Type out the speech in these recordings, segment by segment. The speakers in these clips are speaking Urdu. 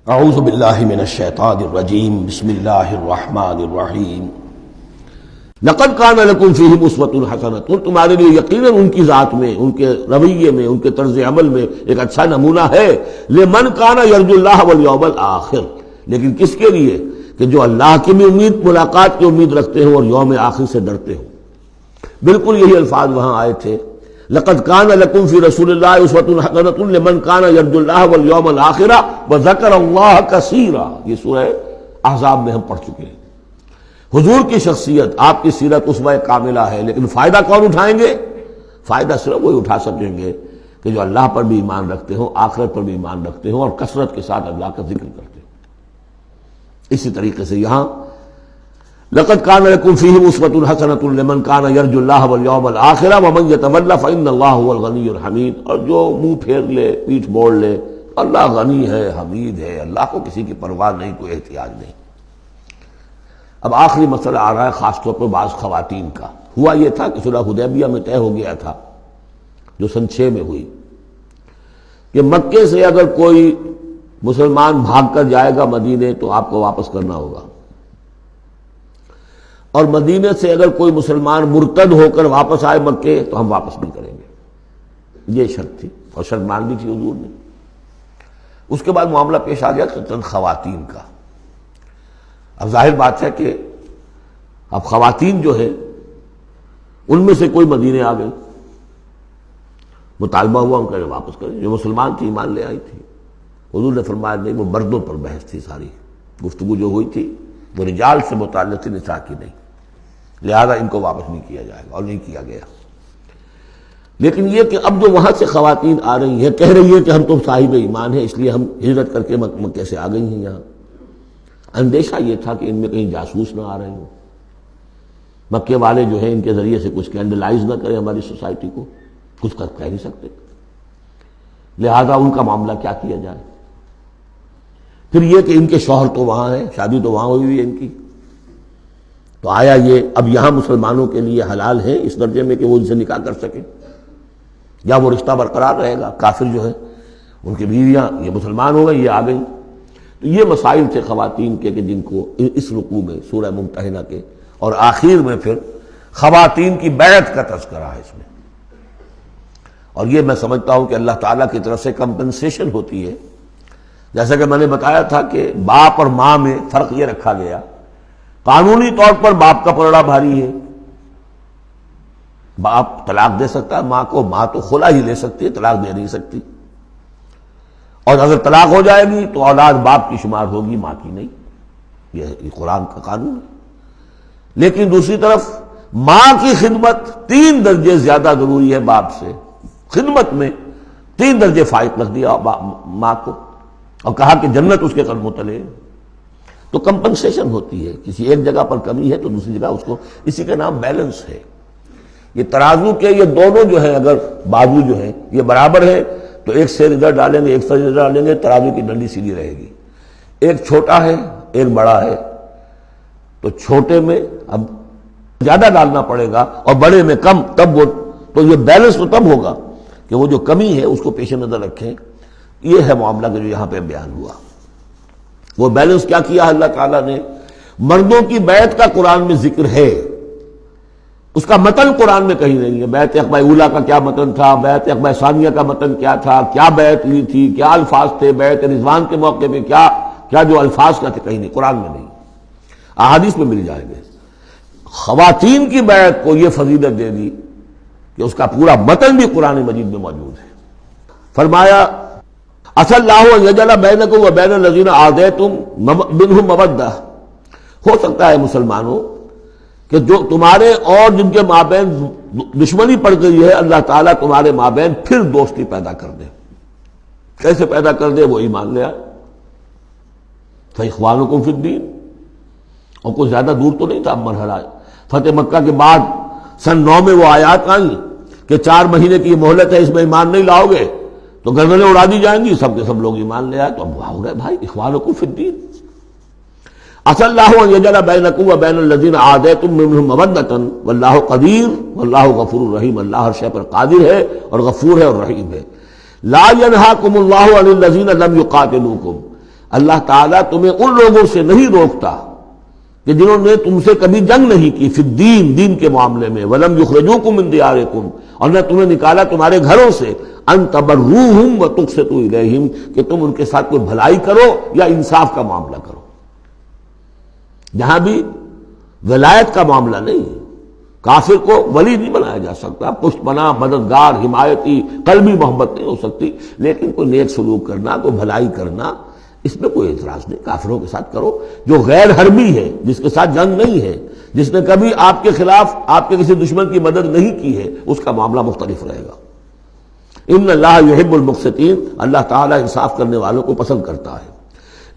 اعوذ باللہ من الشیطان الرجیم بسم اللہ الرحمن الرحیم لقد کان لکم فیہم اسوۃ حسنۃ، تمہارے لیے یقیناً ان کی ذات میں، ان کے رویے میں، ان کے طرز عمل میں ایک اچھا نمونہ ہے۔ لمن کان یرجو اللہ والیوم الآخر، لیکن کس کے لیے؟ کہ جو اللہ کی بھی امید، ملاقات کی امید رکھتے ہوں اور یوم آخر سے ڈرتے ہوں۔ بالکل یہی الفاظ وہاں آئے تھے، لقد کان لکم فی رسول اللہ اسوۃ حسنۃ لمن کان یرجو اللہ والیوم الآخر وذکر اللہ کثیرا۔ یہ سورہ احزاب میں ہم پڑھ چکے ہیں۔ حضور کی شخصیت، آپ کی سیرت اسوہ کاملہ ہے، لیکن فائدہ کون اٹھائیں گے؟ فائدہ صرف وہی اٹھا سکیں گے کہ جو اللہ پر بھی ایمان رکھتے ہوں، آخرت پر بھی ایمان رکھتے ہوں اور کثرت کے ساتھ اللہ کا ذکر کرتے ہوں۔ اسی طریقے سے یہاں لقد کان لکم فیہم اسوۃ حسنۃ لمن کان یرجو اللہ والیوم الآخر ومن یتول فإن اللہ هو الغنی الحمید۔ اور جو منہ پھیر لے، پیٹھ موڑ لے، اللہ غنی ہے، حمید ہے، اللہ کو کسی کی پرواہ نہیں، کوئی احتیاج نہیں۔ اب آخری مسئلہ آ رہا ہے خاص طور پر بعض خواتین کا۔ ہوا یہ تھا کہ صلح حدیبیہ میں طے ہو گیا تھا، جو سن 6 میں ہوئی، کہ مکے سے اگر کوئی مسلمان بھاگ کر جائے گا مدینے تو آپ کو واپس کرنا ہوگا، اور مدینے سے اگر کوئی مسلمان مرتد ہو کر واپس آئے مکے تو ہم واپس نہیں کریں گے۔ یہ شرط تھی اور شرط مان لی تھی حضور نے۔ اس کے بعد معاملہ پیش آ گیا چند خواتین کا۔ اب ظاہر بات ہے کہ اب خواتین جو ہے ان میں سے کوئی مدینے آ گئی، مطالبہ ہوا ان کا واپس کریں۔ جو مسلمان تھی ایمان لے آئی تھی، حضور نے فرمایا نہیں، وہ مردوں پر بحث تھی، ساری گفتگو جو ہوئی تھی وہ رجال سے متعلق تھی، نساء کی نہیں، لہذا ان کو واپس نہیں کیا جائے گا، اور نہیں کیا گیا۔ لیکن یہ کہ اب جو وہاں سے خواتین آ رہی ہیں، کہہ رہی ہیں کہ ہم تو صاحب ایمان ہیں، اس لیے ہم ہجرت کر کے مکے سے آ گئی ہیں یہاں۔ اندیشہ یہ تھا کہ ان میں کہیں جاسوس نہ آ رہے ہوں، مکے والے جو ہیں ان کے ذریعے سے کچھ اسکینڈلائز نہ کریں ہماری سوسائٹی کو، کچھ کہہ نہیں سکتے، لہذا ان کا معاملہ کیا کیا جائے۔ پھر یہ کہ ان کے شوہر تو وہاں ہیں، شادی تو وہاں ہوئی ہوئی ہے ان کی، تو آیا یہ اب یہاں مسلمانوں کے لیے حلال ہے اس درجے میں کہ وہ ان سے نکاح کر سکیں، یا وہ رشتہ برقرار رہے گا؟ کافر جو ہے ان کی بیویاں یہ مسلمان ہو گئی، یہ آ گئی۔ تو یہ مسائل تھے خواتین کے کہ جن کو اس رکوع میں سورہ ممتحنہ کے اور آخر میں پھر خواتین کی بیعت کا تذکرہ ہے اس میں۔ اور یہ میں سمجھتا ہوں کہ اللہ تعالیٰ کی طرف سے کمپنسیشن ہوتی ہے، جیسا کہ میں نے بتایا تھا کہ باپ اور ماں میں فرق یہ رکھا گیا، قانونی طور پر باپ کا پلڑا بھاری ہے، باپ طلاق دے سکتا ہے ماں کو، ماں تو خلا ہی لے سکتی ہے، طلاق دے نہیں سکتی، اور اگر طلاق ہو جائے گی تو اولاد باپ کی شمار ہوگی، ماں کی نہیں، یہ قرآن کا قانون ہے۔ لیکن دوسری طرف ماں کی خدمت 3 درجے زیادہ ضروری ہے باپ سے، خدمت میں 3 درجے فائق رکھ دیا ماں کو، اور کہا کہ جنت اس کے قدموں تلے۔ تو کمپنسیشن ہوتی ہے، کسی ایک جگہ پر کمی ہے تو دوسری جگہ اس کو، اسی کا نام بیلنس ہے۔ یہ ترازو کے یہ دونوں جو ہیں، اگر بازو جو ہیں یہ برابر ہے تو ایک سیر ادھر ڈالیں گے، ایک سیر ادھر ڈالیں گے، ترازو کی ڈنڈی سیدھی رہے گی۔ ایک چھوٹا ہے ایک بڑا ہے تو چھوٹے میں اب زیادہ ڈالنا پڑے گا اور بڑے میں کم، تب وہ تو یہ بیلنس تو تب ہوگا کہ وہ جو کمی ہے اس کو پیش نظر رکھیں۔ یہ ہے معاملہ کہ جو یہاں پہ بیان ہوا۔ وہ بیلنس کیا کیا اللہ تعالیٰ نے؟ مردوں کی بیعت کا قرآن میں ذکر ہے، اس کا متن قرآن میں کہیں نہیں ہے۔ بیعت عقبہ اولیٰ کا کیا متن تھا، بیعت عقبہ ثانیہ کا متن کیا تھا، کیا بیعت لی تھی، کیا الفاظ تھے، بیعت رضوان کے موقع پہ کیا جو الفاظ کا تھے، کہیں نہیں، قرآن میں نہیں، احادیث میں مل جائیں گے۔ خواتین کی بیعت کو یہ فضیلت دے دی کہ اس کا پورا متن بھی قرآن مجید میں موجود ہے۔ فرمایا عسى اللہ ان یجعل بینکم وبین الذین عادیتم منہم مودہ، ہو سکتا ہے مسلمانوں کہ جو تمہارے اور جن کے مابین دشمنی پڑ گئی ہے، اللہ تعالیٰ تمہارے مابین پھر دوستی پیدا کر دے۔ کیسے پیدا کر دے؟ وہ ایمان لے آئے، فاخوانکم فی الدین۔ اور کوئی زیادہ دور تو نہیں تھا مرحلہ فتح مکہ کے بعد سن 9 میں وہ آیات آئیں کہ 4 مہینے کی مہلت ہے، اس میں ایمان نہیں لاؤ گے تو گردنیں اڑا دی جائیں گی، سب کے سب لوگ ایمان لے آئے۔ تو اب ہو گئے بھائی اخوانکم فی الدین۔ عسى اللہ ان یجعل بینکم وبین الذین عادیتم منہم مودۃ واللہ قدیر واللہ غفور الرحیم، اللہ ہر شے پر قادر ہے اور غفور ہے اور رحیم ہے۔ لا ینہاکم اللہ عن الذین لم یقاتلوکم، اللہ تعالیٰ تمہیں ان لوگوں سے نہیں روکتا کہ جنہوں نے تم سے کبھی جنگ نہیں کی فی الدین، دین کے معاملے میں، ولم یخرجوکم من دیارکم، اور نہ تمہیں نکالا تمہارے گھروں سے، ان تبروہم وتقسطوا الیہم، کہ تم ان کے ساتھ کوئی بھلائی کرو یا انصاف کا معاملہ کرو۔ جہاں بھی ولایت کا معاملہ نہیں، کافر کو ولی نہیں بنایا جا سکتا، پشت پناہ، مددگار، حمایتی، قلبی محبت نہیں ہو سکتی، لیکن کوئی نیک سلوک کرنا، کوئی بھلائی کرنا، اس میں کوئی اعتراض نہیں، کافروں کے ساتھ کرو۔ جو غیر حربی ہے، جس کے ساتھ جنگ نہیں ہے، جس نے کبھی آپ کے خلاف آپ کے کسی دشمن کی مدد نہیں کی ہے، اس کا معاملہ مختلف رہے گا۔ ان اللہ یحب المقسطین، اللہ تعالیٰ انصاف کرنے والوں کو پسند کرتا ہے۔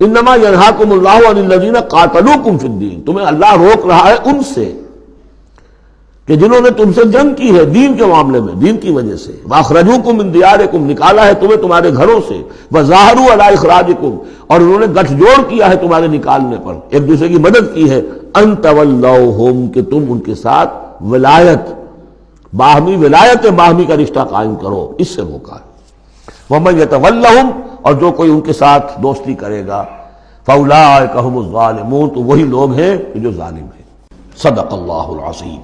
انما ینہاکم اللہ عن الذین قاتلوکم فی الدین، تمہیں اللہ روک رہا ہے ان سے کہ جنہوں نے تم سے جنگ کی ہے دین کے معاملے میں، دین کی وجہ سے، واخرجوکم من دیارکم، نکالا ہے تمہیں تمہارے گھروں سے، وظاہروا علی اخراجکم، اور انہوں نے گٹھ جوڑ کیا ہے تمہارے نکالنے پر، ایک دوسرے کی مدد کی ہے، ان تولوہم، کہ تم ان کے ساتھ ولایت، باہمی ولایت، باہمی کا رشتہ قائم کرو، اس سے روکا ہے۔ ومن یتولہم، اور جو کوئی ان کے ساتھ دوستی کرے گا، فاولئک ھم الظالمون، تو وہی لوگ ہیں کہ جو ظالم ہیں۔ صدق اللہ العظیم۔